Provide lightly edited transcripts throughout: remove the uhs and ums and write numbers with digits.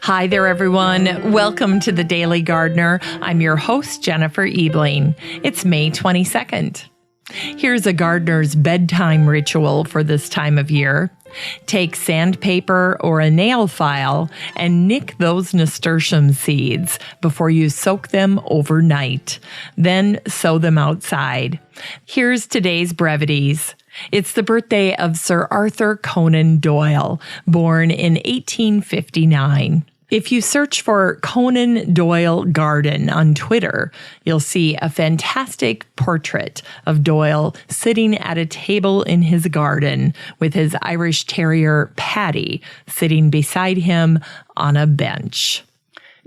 Hi there, everyone. Welcome to the Daily Gardener. I'm your host, Jennifer Ebling. It's May 22nd. Here's a gardener's bedtime ritual for this time of year. Take sandpaper or a nail file and nick those nasturtium seeds before you soak them overnight. Then sow them outside. Here's today's brevities. It's the birthday of Sir Arthur Conan Doyle, born in 1859. If you search for Conan Doyle Garden on Twitter, you'll see a fantastic portrait of Doyle sitting at a table in his garden with his Irish Terrier, Patty, sitting beside him on a bench.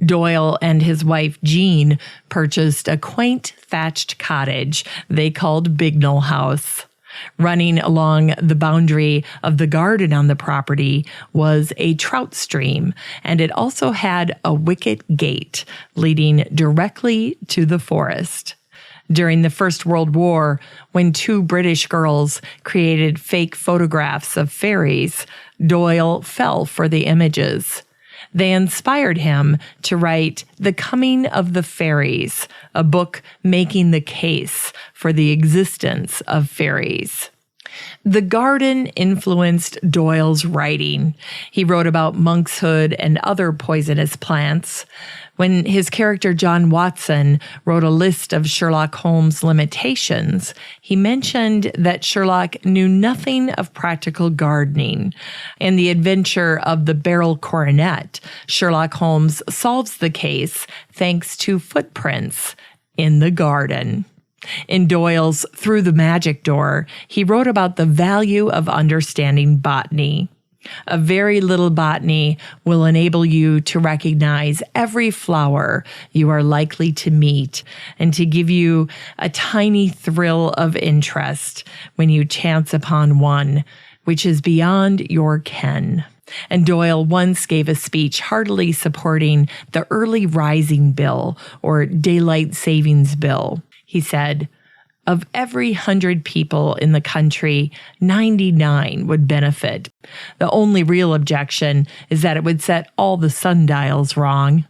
Doyle and his wife, Jean, purchased a quaint thatched cottage they called Bignell House. Running along the boundary of the garden on the property was a trout stream, and it also had a wicket gate leading directly to the forest. During the First World War, when two British girls created fake photographs of fairies, Doyle fell for the images. They inspired him to write The Coming of the Fairies, a book making the case for the existence of fairies. The garden influenced Doyle's writing. He wrote about monkshood and other poisonous plants. When his character John Watson wrote a list of Sherlock Holmes' limitations, he mentioned that Sherlock knew nothing of practical gardening. In The Adventure of the Barrel Coronet, Sherlock Holmes solves the case thanks to footprints in the garden. In Doyle's Through the Magic Door, he wrote about the value of understanding botany. A very little botany will enable you to recognize every flower you are likely to meet and to give you a tiny thrill of interest when you chance upon one which is beyond your ken. And Doyle once gave a speech heartily supporting the Early Rising Bill or Daylight Savings Bill. He said, "Of every 100 people in the country, 99 would benefit. The only real objection is that it would set all the sundials wrong.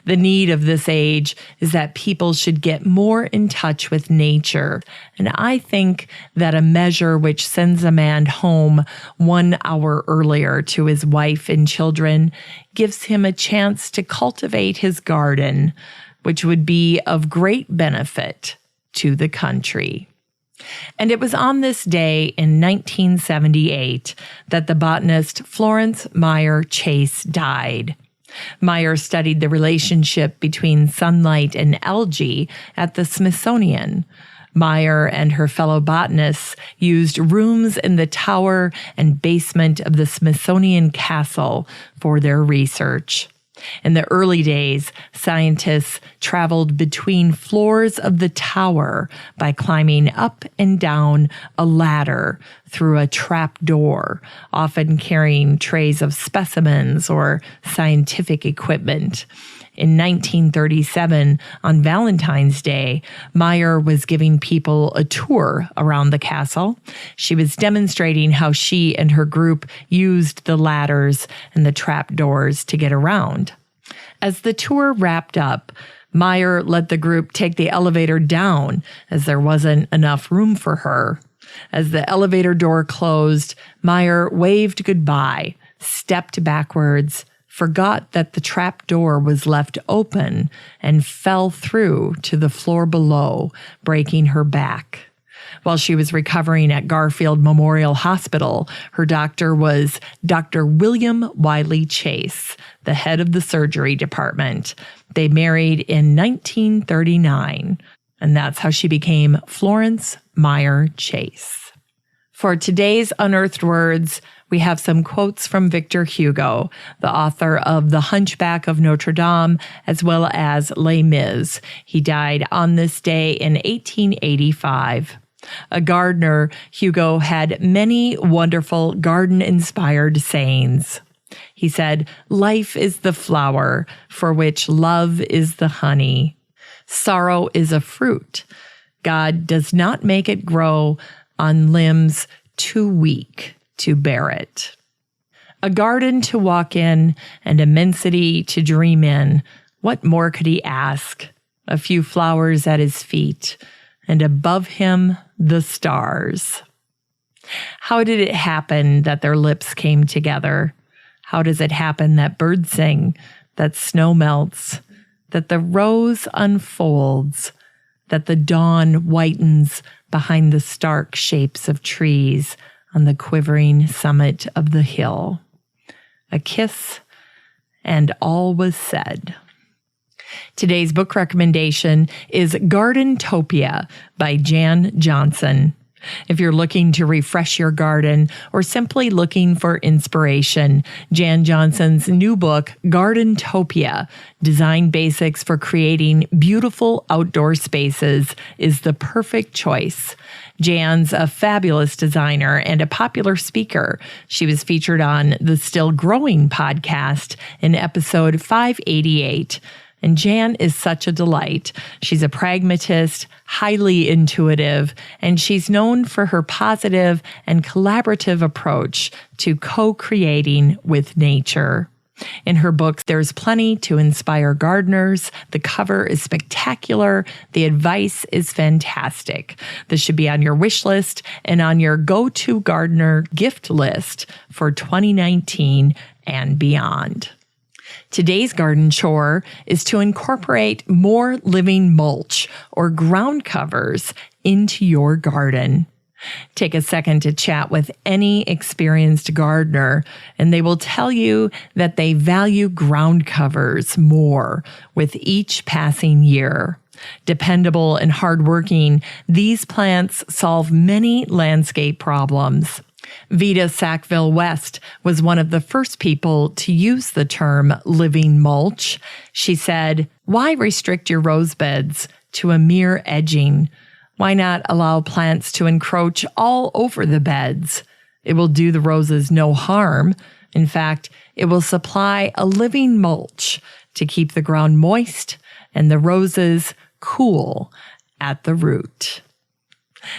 The need of this age is that people should get more in touch with nature, and I think that a measure which sends a man home 1 hour earlier to his wife and children gives him a chance to cultivate his garden, which would be of great benefit to the country." And it was on this day in 1978 that the botanist Florence Meier Chase died. Meier studied the relationship between sunlight and algae at the Smithsonian. Meier and her fellow botanists used rooms in the tower and basement of the Smithsonian Castle for their research. In the early days, scientists traveled between floors of the tower by climbing up and down a ladder through a trap door, often carrying trays of specimens or scientific equipment. In 1937, on Valentine's Day, Meier was giving people a tour around the castle. She was demonstrating how she and her group used the ladders and the trap doors to get around. As the tour wrapped up, Meier let the group take the elevator down as there wasn't enough room for her. As the elevator door closed, Meier waved goodbye, stepped backwards, forgot that the trap door was left open, and fell through to the floor below, breaking her back. While she was recovering at Garfield Memorial Hospital, her doctor was Dr. William Wiley Chase, the head of the surgery department. They married in 1939, and that's how she became Florence Meier Chase. For today's Unearthed Words, we have some quotes from Victor Hugo, the author of The Hunchback of Notre Dame, as well as Les Mis. He died on this day in 1885. A gardener, Hugo had many wonderful garden-inspired sayings. He said, "Life is the flower for which love is the honey. Sorrow is a fruit. God does not make it grow on limbs too weak to bear it." A garden to walk in and immensity to dream in. What more could he ask? A few flowers at his feet, and above him, the stars. How did it happen that their lips came together? How does it happen that birds sing, that snow melts, that the rose unfolds, that the dawn whitens behind the stark shapes of trees on the quivering summit of the hill? A kiss, and all was said. Today's book recommendation is Gardentopia by Jan Johnson. If you're looking to refresh your garden or simply looking for inspiration, Jan Johnson's new book, Gardentopia, Design Basics for Creating Beautiful Outdoor Spaces, is the perfect choice. Jan's a fabulous designer and a popular speaker. She was featured on the Still Growing podcast in episode 588. And Jan is such a delight. She's a pragmatist, highly intuitive, and she's known for her positive and collaborative approach to co-creating with nature. In her books, there's plenty to inspire gardeners. The cover is spectacular. The advice is fantastic. This should be on your wish list and on your go-to gardener gift list for 2019 and beyond. Today's garden chore is to incorporate more living mulch or ground covers into your garden. Take a second to chat with any experienced gardener, and they will tell you that they value ground covers more with each passing year. Dependable and hardworking, these plants solve many landscape problems. Vita Sackville West was one of the first people to use the term living mulch. She said, "Why restrict your rose beds to a mere edging? Why not allow plants to encroach all over the beds? It will do the roses no harm. In fact, it will supply a living mulch to keep the ground moist and the roses cool at the root."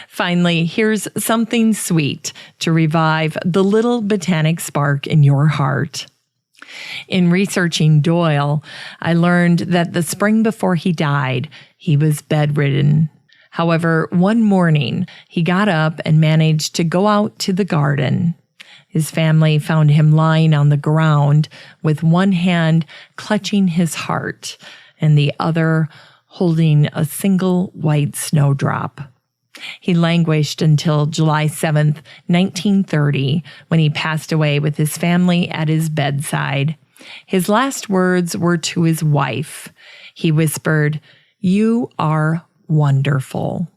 Finally, here's something sweet to revive the little botanic spark in your heart. In researching Doyle, I learned that the spring before he died, he was bedridden. However, one morning, he got up and managed to go out to the garden. His family found him lying on the ground with one hand clutching his heart and the other holding a single white snowdrop. He languished until July 7th, 1930, when he passed away with his family at his bedside. His last words were to his wife. He whispered, "You are wonderful."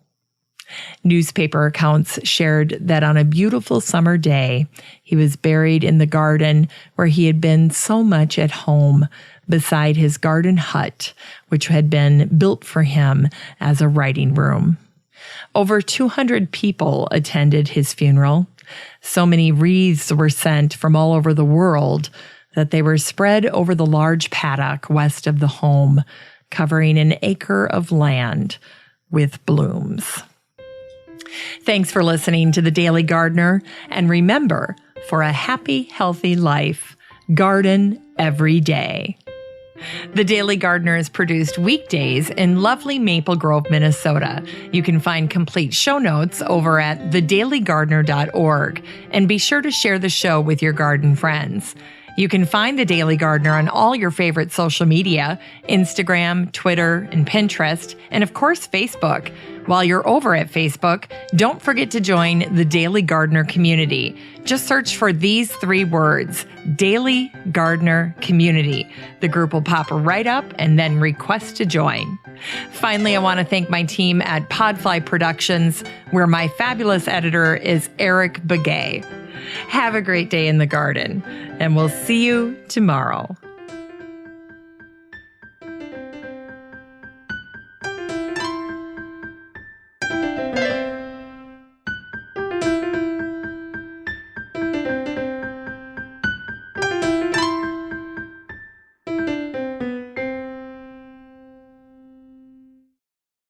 Newspaper accounts shared that on a beautiful summer day, he was buried in the garden where he had been so much at home, beside his garden hut, which had been built for him as a writing room. Over 200 people attended his funeral. So many wreaths were sent from all over the world that they were spread over the large paddock west of the home, covering an acre of land with blooms. Thanks for listening to The Daily Gardener. And remember, for a happy, healthy life, garden every day. The Daily Gardener is produced weekdays in lovely Maple Grove, Minnesota. You can find complete show notes over at thedailygardener.org, and be sure to share the show with your garden friends. You can find The Daily Gardener on all your favorite social media, Instagram, Twitter, and Pinterest, and of course, Facebook. While you're over at Facebook, don't forget to join the Daily Gardener community. Just search for these 3 words, Daily Gardener Community. The group will pop right up and then request to join. Finally, I want to thank my team at Podfly Productions, where my fabulous editor is Eric Begay. Have a great day in the garden, and we'll see you tomorrow.